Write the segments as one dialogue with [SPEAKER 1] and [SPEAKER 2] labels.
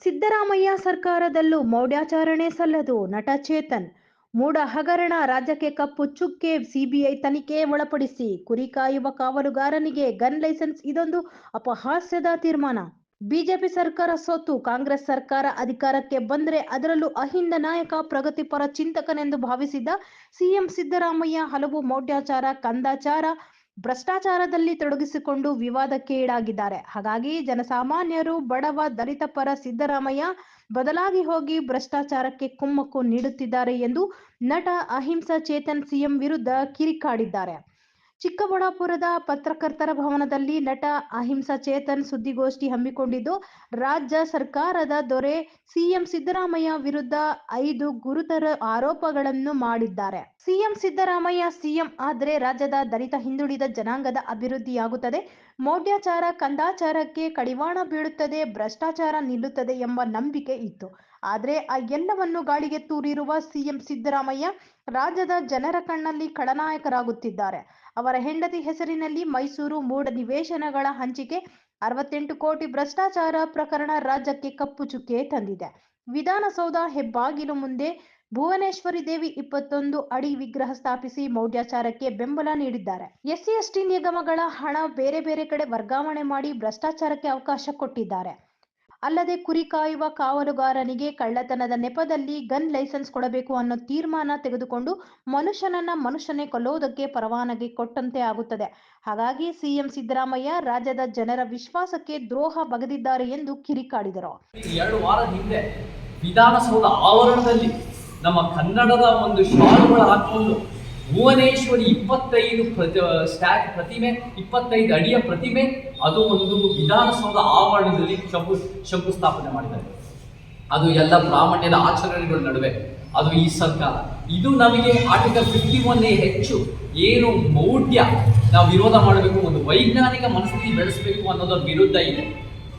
[SPEAKER 1] ಸಿದ್ದರಾಮಯ್ಯ ಸರ್ಕಾರದಲ್ಲೂ ಮೌಢ್ಯಾಚರಣೆ ಸಲ್ಲದು. ನಟ ಚೇತನ್ ಮೂಡ ಹಗರಣ ರಾಜ್ಯಕ್ಕೆ ಕಪ್ಪು ಚುಕ್ಕೆ, ಸಿಬಿಐ ತನಿಖೆ ಒಳಪಡಿಸಿ. ಕುರಿ ಕಾಯುವ ಕಾವಲುಗಾರನಿಗೆ ಗನ್ ಲೈಸೆನ್ಸ್ ಇದೊಂದು ಅಪಹಾಸ್ಯದ ತೀರ್ಮಾನ. ಬಿಜೆಪಿ ಸರ್ಕಾರ ಸೋತು ಕಾಂಗ್ರೆಸ್ ಸರ್ಕಾರ ಅಧಿಕಾರಕ್ಕೆ ಬಂದರೆ ಅದರಲ್ಲೂ ಅಹಿಂದ ನಾಯಕ, ಪ್ರಗತಿಪರ ಚಿಂತಕನೆಂದು ಭಾವಿಸಿದ್ದ ಸಿಎಂ ಸಿದ್ದರಾಮಯ್ಯ ಹಲವು ಮೌಢ್ಯಾಚಾರ, ಕಂದಾಚಾರ, ಭ್ರಷ್ಟಾಚಾರದಲ್ಲಿ ತೊಡಗಿಸಿಕೊಂಡು ವಿವಾದಕ್ಕೆ ಈಡಾಗಿದ್ದಾರೆ. ಹಾಗಾಗಿ ಜನಸಾಮಾನ್ಯರು, ಬಡವ, ದಲಿತ ಪರ ಸಿದ್ದರಾಮಯ್ಯ ಬದಲಾಗಿ ಹೋಗಿ ಭ್ರಷ್ಟಾಚಾರಕ್ಕೆ ಕುಮ್ಮಕ್ಕು ನೀಡುತ್ತಿದ್ದಾರೆ ಎಂದು ನಟ ಅಹಿಂಸಾ ಚೇತನ್ ಸಿಎಂ ವಿರುದ್ಧ ಕಿರಿಕಾಡಿದ್ದಾರೆ. ಚಿಕ್ಕಬಳ್ಳಾಪುರದ ಪತ್ರಕರ್ತರ ಭವನದಲ್ಲಿ ನಟ ಅಹಿಂಸಾ ಚೇತನ್ ಸುದ್ದಿಗೋಷ್ಠಿ ಹಮ್ಮಿಕೊಂಡಿದ್ದು, ರಾಜ್ಯ ಸರ್ಕಾರದ ದೊರೆ ಸಿಎಂ ಸಿದ್ದರಾಮಯ್ಯ ವಿರುದ್ಧ 5 ಗುರುತರ ಆರೋಪಗಳನ್ನು ಮಾಡಿದ್ದಾರೆ. ಸಿಎಂ ಸಿದ್ದರಾಮಯ್ಯ ಸಿಎಂ ಆದ್ರೆ ರಾಜ್ಯದ ದಲಿತ ಹಿಂದುಳಿದ ಜನಾಂಗದ ಅಭಿವೃದ್ಧಿಯಾಗುತ್ತದೆ, ಮೌಢ್ಯಾಚಾರ, ಕಂದಾಚಾರಕ್ಕೆ ಕಡಿವಾಣ ಬೀಳುತ್ತದೆ, ಭ್ರಷ್ಟಾಚಾರ ನಿಲ್ಲುತ್ತದೆ ಎಂಬ ನಂಬಿಕೆ ಇತ್ತು. ಆದರೆ ಆ ಎಲ್ಲವನ್ನು ಗಾಳಿಗೆ ತೂರಿರುವ ಸಿಎಂ ಸಿದ್ದರಾಮಯ್ಯ ರಾಜ್ಯದ ಜನರ ಕಣ್ಣಲ್ಲಿ ಖಳನಾಯಕರಾಗುತ್ತಿದ್ದಾರೆ. ಅವರ ಹೆಂಡತಿ ಹೆಸರಿನಲ್ಲಿ ಮೈಸೂರು ಮೂಡ ನಿವೇಶನಗಳ ಹಂಚಿಕೆ, 68 ಕೋಟಿ ಭ್ರಷ್ಟಾಚಾರ ಪ್ರಕರಣ ರಾಜ್ಯಕ್ಕೆ ಕಪ್ಪು ಚುಕ್ಕೆ ತಂದಿದೆ. ವಿಧಾನಸೌಧ ಹೆಬ್ಬಾಗಿಲು ಮುಂದೆ ಭುವನೇಶ್ವರಿ ದೇವಿ 21 ಅಡಿ ವಿಗ್ರಹ ಸ್ಥಾಪಿಸಿ ಮೌಢ್ಯಾಚಾರಕ್ಕೆ ಬೆಂಬಲ ನೀಡಿದ್ದಾರೆ. ಎಸ್ಸಿ ಎಸ್ಟಿ ನಿಗಮಗಳ ಹಣ ಬೇರೆ ಬೇರೆ ಕಡೆ ವರ್ಗಾವಣೆ ಮಾಡಿ ಭ್ರಷ್ಟಾಚಾರಕ್ಕೆ ಅವಕಾಶ ಕೊಟ್ಟಿದ್ದಾರೆ. ಅಲ್ಲದೆ ಕುರಿ ಕಾಯುವ ಕಾವಲುಗಾರನಿಗೆ ಕಳ್ಳತನದ ನೆಪದಲ್ಲಿ ಗನ್ ಲೈಸೆನ್ಸ್ ಕೊಡಬೇಕು ಅನ್ನೋ ತೀರ್ಮಾನ ತೆಗೆದುಕೊಂಡು ಮನುಷ್ಯನೇ ಕೊಲ್ಲೋದಕ್ಕೆ ಪರವಾನಗಿ ಕೊಟ್ಟಂತೆ ಆಗುತ್ತದೆ. ಹಾಗಾಗಿ ಸಿಎಂ ಸಿದ್ದರಾಮಯ್ಯ ರಾಜ್ಯದ ಜನರ ವಿಶ್ವಾಸಕ್ಕೆ ದ್ರೋಹ ಬಗೆದಿದ್ದಾರೆ ಎಂದು ಕಿರಿಕಾಡಿದರು.
[SPEAKER 2] 2 ವಾರದ ಹಿಂದೆ ವಿಧಾನಸೌಧ ಆವರಣದಲ್ಲಿ ನಮ್ಮ ಕನ್ನಡದ ಒಂದು ಶಾಲುಗಳು ಹಾಕಿಕೊಂಡು ಭುವನೇಶ್ವರಿ 25 ಪ್ರತಿಮೆ, 25 ಅಡಿಯ ಪ್ರತಿಮೆ, ಅದು ಒಂದು ವಿಧಾನಸೌಧ ಆವರಣದಲ್ಲಿ ಶಂಕುಸ್ಥಾಪನೆ ಮಾಡಿದ್ದಾರೆ. ಅದು ಎಲ್ಲ ಬ್ರಾಹ್ಮಣ್ಯದ ಆಚರಣೆಗಳ ನಡುವೆ ಅದು ಈ ಸರ್ಕಾರ ಇದು ನಮಗೆ ಆರ್ಟಿಕಲ್ 51 ಹೆಚ್ಚು ಏನು ಮೌಢ್ಯ ನಾವು ವಿರೋಧ ಮಾಡಬೇಕು, ಒಂದು ವೈಜ್ಞಾನಿಕ ಮನಸ್ಥಿತಿ ಬೆಳೆಸಬೇಕು ಅನ್ನೋದರ ವಿರುದ್ಧ ಇದೆ.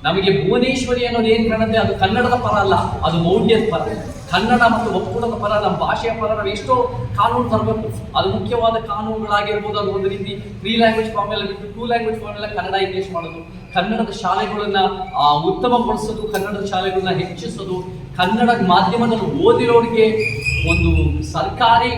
[SPEAKER 2] ನಮಗೆ ಭುವನೇಶ್ವರಿ ಅನ್ನೋದು ಏನು ಕಾಣುತ್ತೆ, ಅದು ಕನ್ನಡದ ಪರ ಅಲ್ಲ, ಅದು ಮೌಢ್ಯದ ಪರ, ಕನ್ನಡ ಮತ್ತು ಒಕ್ಕೂಟದ ಪರ, ನಮ್ಮ ಭಾಷೆಯ ಪರ ನಾವು ಎಷ್ಟೋ ಕಾನೂನು ತರಬೇಕು. ಅದು ಮುಖ್ಯವಾದ ಕಾನೂನುಗಳಾಗಿರ್ಬೋದು. ಅದು ಒಂದು ರೀತಿ 3 ಲ್ಯಾಂಗ್ವೇಜ್ ಫಾರ್ಮೆಲ್ಲ ಬಿಟ್ಟು 2 ಲ್ಯಾಂಗ್ವೇಜ್ ಫಾರ್ಮೆಲ್ಲ ಕನ್ನಡ ಇಂಗ್ಲೀಷ್ ಮಾಡೋದು, ಕನ್ನಡದ ಶಾಲೆಗಳನ್ನ ಉತ್ತಮಗೊಳಿಸೋದು, ಕನ್ನಡದ ಶಾಲೆಗಳನ್ನ ಹೆಚ್ಚಿಸೋದು, ಕನ್ನಡ ಮಾಧ್ಯಮದಲ್ಲಿ ಓದಿರೋರಿಗೆ ಒಂದು ಸರ್ಕಾರಿ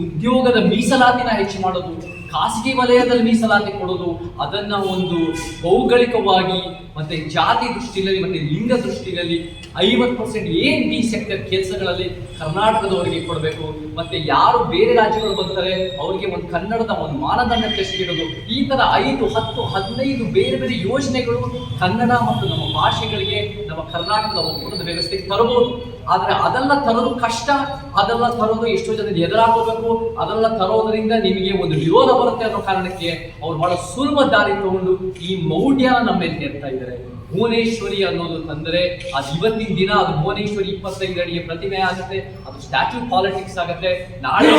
[SPEAKER 2] ಉದ್ಯೋಗದ ಮೀಸಲಾತಿನ ಹೆಚ್ಚು ಮಾಡೋದು, ಖಾಸಗಿ ವಲಯದಲ್ಲಿ ಮೀಸಲಾತಿ ಕೊಡೋದು, ಅದನ್ನ ಒಂದು ಭೌಗೋಳಿಕವಾಗಿ ಮತ್ತೆ ಜಾತಿ ದೃಷ್ಟಿಯಲ್ಲಿ ಮತ್ತೆ ಲಿಂಗ ದೃಷ್ಟಿಯಲ್ಲಿ 50% A&B ಸೆಕ್ಟರ್ ಕೆಲಸಗಳಲ್ಲಿ ಕರ್ನಾಟಕದವರಿಗೆ ಕೊಡಬೇಕು. ಮತ್ತೆ ಯಾರು ಬೇರೆ ರಾಜ್ಯಗಳು ಬರ್ತಾರೆ ಅವರಿಗೆ ಒಂದು ಕನ್ನಡದ ಒಂದು ಮಾನದಂಡ ಇಡೋದು. ಈ ತರ 5, 10, 15 ಬೇರೆ ಬೇರೆ ಯೋಜನೆಗಳು ಕನ್ನಡ ಮತ್ತು ನಮ್ಮ ಭಾಷೆಗಳಿಗೆ ನಮ್ಮ ಕರ್ನಾಟಕದ ಒಕ್ಕೂಟದ ವ್ಯವಸ್ಥೆಗೆ ತರಬಹುದು. ಆದ್ರೆ ಅದೆಲ್ಲ ತರೋದು ಕಷ್ಟ, ಅದೆಲ್ಲ ತರೋದು ಎಷ್ಟೋ ಜನ ಎದುರಾಗಬೇಕು, ಅದೆಲ್ಲ ತರೋದ್ರಿಂದ ನಿಮಗೆ ಒಂದು ವಿರೋಧ ಬರುತ್ತೆ ಅನ್ನೋ ಕಾರಣಕ್ಕೆ ಅವ್ರು ಬಹಳ ಸುಲಭ ದಾರಿ ತಗೊಂಡು ಈ ಮೌಢ್ಯ ನಮ್ಮ ಮೇಲೆ ನೆಡ್ತಾ ಇದ್ದಾರೆ. ಭುವನೇಶ್ವರಿ ಅನ್ನೋದು ತಂದರೆ ಅದು ಇವತ್ತಿನ ದಿನ ಅದು ಭುವನೇಶ್ವರಿ 25 ಅಡಿಯ ಪ್ರತಿಮೆ ಆಗುತ್ತೆ, ಅದು ಸ್ಟ್ಯಾಚ್ಯೂ ಪಾಲಿಟಿಕ್ಸ್ ಆಗುತ್ತೆ. ನಾಳೆ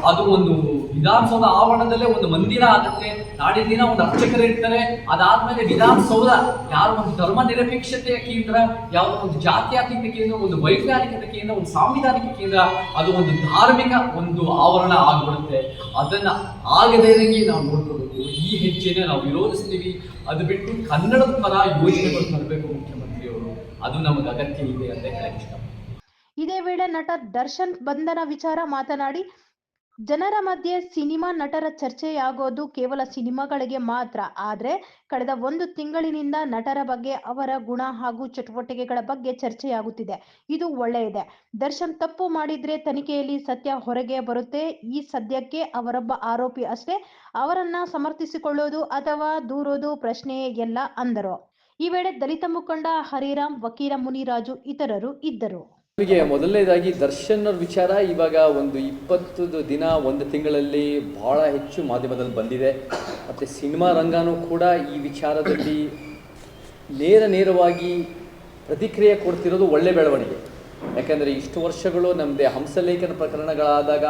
[SPEAKER 2] ಅದು ಒಂದು ವಿಧಾನಸೌಧ ಆವರಣದಲ್ಲೇ ಒಂದು ಮಂದಿರ ಆಗುತ್ತೆ. ನಾಡಿನ ದಿನ ಒಂದು ಅರ್ಚಕರು ಇರ್ತಾರೆ. ಅದಾದ್ಮೇಲೆ ವಿಧಾನಸೌಧ ಯಾರು ಒಂದು ಧರ್ಮ ನಿರಪೇಕ್ಷತೆಯ ಕೇಂದ್ರ, ಯಾವುದೋ ಒಂದು ಜಾತ್ಯತೀತ ಕೇಂದ್ರ, ಒಂದು ವೈಜ್ಞಾನಿಕತೆ ಕೇಂದ್ರ, ಒಂದು ಸಾಂವಿಧಾನಿಕ ಕೇಂದ್ರ, ಅದು ಒಂದು ಧಾರ್ಮಿಕ ಒಂದು ಆವರಣ ಆಗ್ಬಿಡುತ್ತೆ. ಅದನ್ನ ಆಗದೇ ನಾವು ನೋಡ್ಕೋಬೇಕು. ಈ ಹೆಜ್ಜೆನೆ ನಾವು ವಿರೋಧಿಸ್ತೀವಿ. ಅದು ಬಿಟ್ಟು ಕನ್ನಡದ ಪರ ಯೋಜನೆಗಳು ತರಬೇಕು ಮುಖ್ಯಮಂತ್ರಿಯವರು, ಅದು ನಮಗೆ ಅಗತ್ಯ ಇದೆ ಅಂತ ಹೇಳಕ್ ಇಷ್ಟ.
[SPEAKER 1] ಇದೇ ವೇಳೆ ನಟ ದರ್ಶನ್ ಬಂಧನ ವಿಚಾರ ಮಾತನಾಡಿ, ಜನರ ಮಧ್ಯೆ ಸಿನಿಮಾ ನಟರ ಚರ್ಚೆಯಾಗೋದು ಕೇವಲ ಸಿನಿಮಾಗಳಿಗೆ ಮಾತ್ರ. ಆದ್ರೆ ಕಳೆದ 1 ತಿಂಗಳಿನಿಂದ ನಟರ ಬಗ್ಗೆ, ಅವರ ಗುಣ ಹಾಗೂ ಚಟುವಟಿಕೆಗಳ ಬಗ್ಗೆ ಚರ್ಚೆಯಾಗುತ್ತಿದೆ. ಇದು ಒಳ್ಳೆಯದೇ. ದರ್ಶನ್ ತಪ್ಪು ಮಾಡಿದ್ರೆ ತನಿಖೆಯಲ್ಲಿ ಸತ್ಯ ಹೊರಗೆ ಬರುತ್ತೆ. ಈ ಸದ್ಯಕ್ಕೆ ಅವರೊಬ್ಬ ಆರೋಪಿ ಅಷ್ಟೇ, ಅವರನ್ನ ಸಮರ್ಥಿಸಿಕೊಳ್ಳೋದು ಅಥವಾ ದೂರೋದು ಪ್ರಶ್ನೆಯೇ ಇಲ್ಲ ಅಂದರು. ಈ ವೇಳೆ ದಲಿತ ಮುಖಂಡ ಹರಿರಾಮ್, ವಕೀಲ ಮುನಿರಾಜು ಇತರರು ಇದ್ದರು.
[SPEAKER 3] ನಮಗೆ ಮೊದಲನೇದಾಗಿ ದರ್ಶನ್ ಅವ್ರ ವಿಚಾರ ಇವಾಗ ಒಂದು 20 ದಿನ 1 ತಿಂಗಳಲ್ಲಿ ಭಾಳ ಹೆಚ್ಚು ಮಾಧ್ಯಮದಲ್ಲಿ ಬಂದಿದೆ. ಮತ್ತು ಸಿನಿಮಾ ರಂಗನೂ ಕೂಡ ಈ ವಿಚಾರದಲ್ಲಿ ನೇರವಾಗಿ ಪ್ರತಿಕ್ರಿಯೆ ಕೊಡ್ತಿರೋದು ಒಳ್ಳೆ ಬೆಳವಣಿಗೆ. ಯಾಕಂದರೆ ಇಷ್ಟು ವರ್ಷಗಳು ನಮ್ಮದೇ ಹಂಸಲೇಖನ ಪ್ರಕರಣಗಳಾದಾಗ,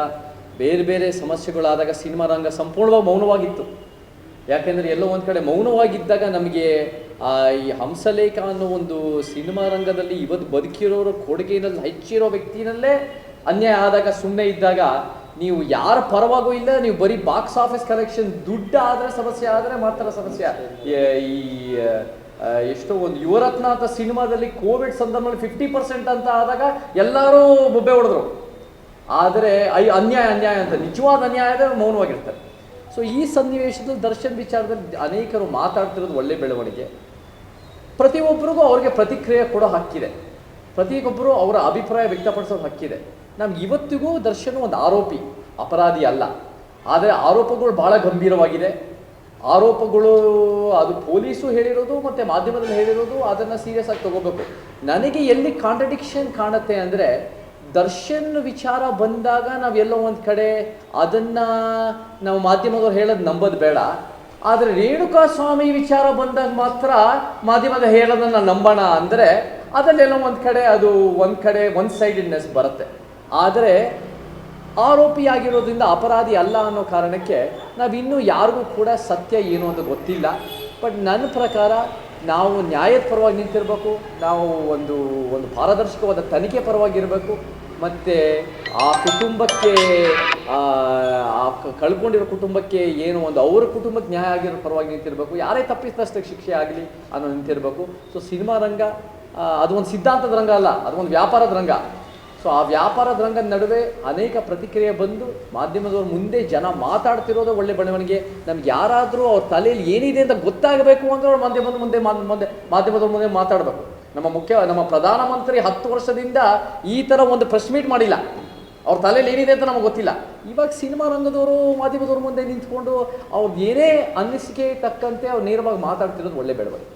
[SPEAKER 3] ಬೇರೆ ಬೇರೆ ಸಮಸ್ಯೆಗಳಾದಾಗ ಸಿನಿಮಾ ರಂಗ ಸಂಪೂರ್ಣವಾಗಿ ಮೌನವಾಗಿತ್ತು. ಯಾಕೆಂದರೆ ಎಲ್ಲೋ ಒಂದು ಕಡೆ ಮೌನವಾಗಿದ್ದಾಗ ನಮಗೆ ಈ ಹಂಸಲೇಖ ಅನ್ನೋ ಒಂದು ಸಿನಿಮಾ ರಂಗದಲ್ಲಿ ಇವತ್ತು ಬದುಕಿರೋರ ಕೊಡುಗೆಯಲ್ಲಿ ಹೆಚ್ಚಿರೋ ವ್ಯಕ್ತಿನಲ್ಲೇ ಅನ್ಯಾಯ ಆದಾಗ, ಸುಮ್ಮನೆ ಇದ್ದಾಗ ನೀವು ಯಾರ ಪರವಾಗೂ ಇಲ್ಲ, ನೀವು ಬರೀ ಬಾಕ್ಸ್ ಆಫೀಸ್ ಕಲೆಕ್ಷನ್ ದುಡ್ಡು ಆದರೆ ಸಮಸ್ಯೆ ಆದರೆ ಮಾತ್ರ ಸಮಸ್ಯೆ. ಈ ಎಷ್ಟೋ ಒಂದು ಯುವರತ್ನ ಅಂತ ಸಿನಿಮಾದಲ್ಲಿ ಕೋವಿಡ್ ಸಂದರ್ಭದಲ್ಲಿ 50% ಅಂತ ಆದಾಗ ಎಲ್ಲರೂ ಬೊಬ್ಬೆ ಹೊಡೆದ್ರು. ಆದರೆ ಅನ್ಯಾಯ ಅಂತ ನಿಜವಾದ ಅನ್ಯಾಯ ಆದರೆ ಮೌನವಾಗಿರ್ತಾರೆ. ಸೊ ಈ ಸನ್ನಿವೇಶದಲ್ಲಿ ದರ್ಶನ್ ವಿಚಾರದಲ್ಲಿ ಅನೇಕರು ಮಾತಾಡ್ತಿರೋದು ಒಳ್ಳೆ ಬೆಳವಣಿಗೆ. ಪ್ರತಿಯೊಬ್ಬರಿಗೂ ಅವ್ರಿಗೆ ಪ್ರತಿಕ್ರಿಯೆ ಕೊಡೋ ಹಕ್ಕಿದೆ, ಪ್ರತಿಯೊಬ್ಬರು ಅವರ ಅಭಿಪ್ರಾಯ ವ್ಯಕ್ತಪಡಿಸೋದು ಹಕ್ಕಿದೆ. ನಮ್ಗೆ ಇವತ್ತಿಗೂ ದರ್ಶನ್ ಒಂದು ಆರೋಪಿ, ಅಪರಾಧಿ ಅಲ್ಲ. ಆದರೆ ಆರೋಪಗಳು ಭಾಳ ಗಂಭೀರವಾಗಿದೆ. ಆರೋಪಗಳು ಅದು ಪೊಲೀಸು ಹೇಳಿರೋದು ಮತ್ತು ಮಾಧ್ಯಮದಲ್ಲಿ ಹೇಳಿರೋದು, ಅದನ್ನು ಸೀರಿಯಸ್ ಆಗಿ ತಗೋಬೇಕು. ನನಗೆ ಎಲ್ಲಿ ಕಾಂಟ್ರಡಿಕ್ಷನ್ ಕಾಣುತ್ತೆ ಅಂದರೆ, ದರ್ಶನ್ ವಿಚಾರ ಬಂದಾಗ ನಾವೆಲ್ಲೋ ಒಂದು ಕಡೆ ಅದನ್ನು ನಾವು ಮಾಧ್ಯಮದವ್ರು ಹೇಳೋದು ನಂಬೋದು ಬೇಡ, ಆದರೆ ರೇಣುಕಾ ಸ್ವಾಮಿ ವಿಚಾರ ಬಂದಾಗ ಮಾತ್ರ ಮಾಧ್ಯಮದ ಹೇಳೋದನ್ನು ನಂಬೋಣ ಅಂದರೆ ಅದಲ್ಲೆಲ್ಲೋ ಒಂದು ಕಡೆ ಅದು ಒನ್ ಸೈಡೆಡ್ನೆಸ್ ಬರುತ್ತೆ. ಆದರೆ ಆರೋಪಿಯಾಗಿರೋದ್ರಿಂದ ಅಪರಾಧಿ ಅಲ್ಲ ಅನ್ನೋ ಕಾರಣಕ್ಕೆ ನಾವಿನ್ನೂ ಯಾರಿಗೂ ಕೂಡ ಸತ್ಯ ಏನು ಅಂತ ಗೊತ್ತಿಲ್ಲ. ಬಟ್ ನನ್ನ ಪ್ರಕಾರ ನಾವು ನ್ಯಾಯದ ಪರವಾಗಿ ನಿಂತಿರಬೇಕು, ನಾವು ಒಂದು ಪಾರದರ್ಶಕವಾದ ತನಿಖೆ ಪರವಾಗಿರಬೇಕು, ಮತ್ತು ಆ ಕುಟುಂಬಕ್ಕೆ ಕಳ್ಕೊಂಡಿರೋ ಕುಟುಂಬಕ್ಕೆ ಏನು ಒಂದು ಅವರ ಕುಟುಂಬಕ್ಕೆ ನ್ಯಾಯ ಆಗಿರೋ ಪರವಾಗಿ ನಿಂತಿರಬೇಕು, ಯಾರೇ ತಪ್ಪಿತಸ್ಥಕ್ಕೆ ಶಿಕ್ಷೆ ಆಗಲಿ ಅನ್ನೋ ನಿಂತಿರಬೇಕು. ಸೊ ಸಿನಿಮಾ ರಂಗ ಅದು ಒಂದು ಸಿದ್ಧಾಂತದ ರಂಗ ಅಲ್ಲ, ಅದು ಒಂದು ವ್ಯಾಪಾರದ ರಂಗ. ಸೊ ಆ ವ್ಯಾಪಾರದ ರಂಗದ ನಡುವೆ ಅನೇಕ ಪ್ರತಿಕ್ರಿಯೆ ಬಂದು ಮಾಧ್ಯಮದವ್ರ ಮುಂದೆ ಜನ ಮಾತಾಡ್ತಿರೋದು ಒಳ್ಳೆ ಬೆಳವಣಿಗೆ. ನಮ್ಗೆ ಯಾರಾದರೂ ಅವ್ರ ತಲೆಯಲ್ಲಿ ಏನಿದೆ ಅಂತ ಗೊತ್ತಾಗಬೇಕು ಅಂದರೆ ಅವ್ರು ಮಾಧ್ಯಮದವ್ರ ಮುಂದೆ ಮಾತಾಡಬೇಕು. ನಮ್ಮ ಪ್ರಧಾನಮಂತ್ರಿ 10 ವರ್ಷದಿಂದ ಈ ಥರ ಒಂದು ಪ್ರೆಸ್ ಮೀಟ್ ಮಾಡಿಲ್ಲ, ಅವ್ರ ತಲೆಯಲ್ಲಿ ಏನಿದೆ ಅಂತ ನಮಗೆ ಗೊತ್ತಿಲ್ಲ. ಇವಾಗ ಸಿನಿಮಾ ರಂಗದವರು ಮಾಧ್ಯಮದವ್ರ ಮುಂದೆ ನಿಂತ್ಕೊಂಡು ಅವ್ರದ್ದು ಏನೇ ಅನಿಸಿಕೆ ತಕ್ಕಂತೆ ಅವ್ರು ನೇರವಾಗಿ ಮಾತಾಡ್ತಿರೋದು ಒಳ್ಳೆ ಬೆಳವಣಿಗೆ.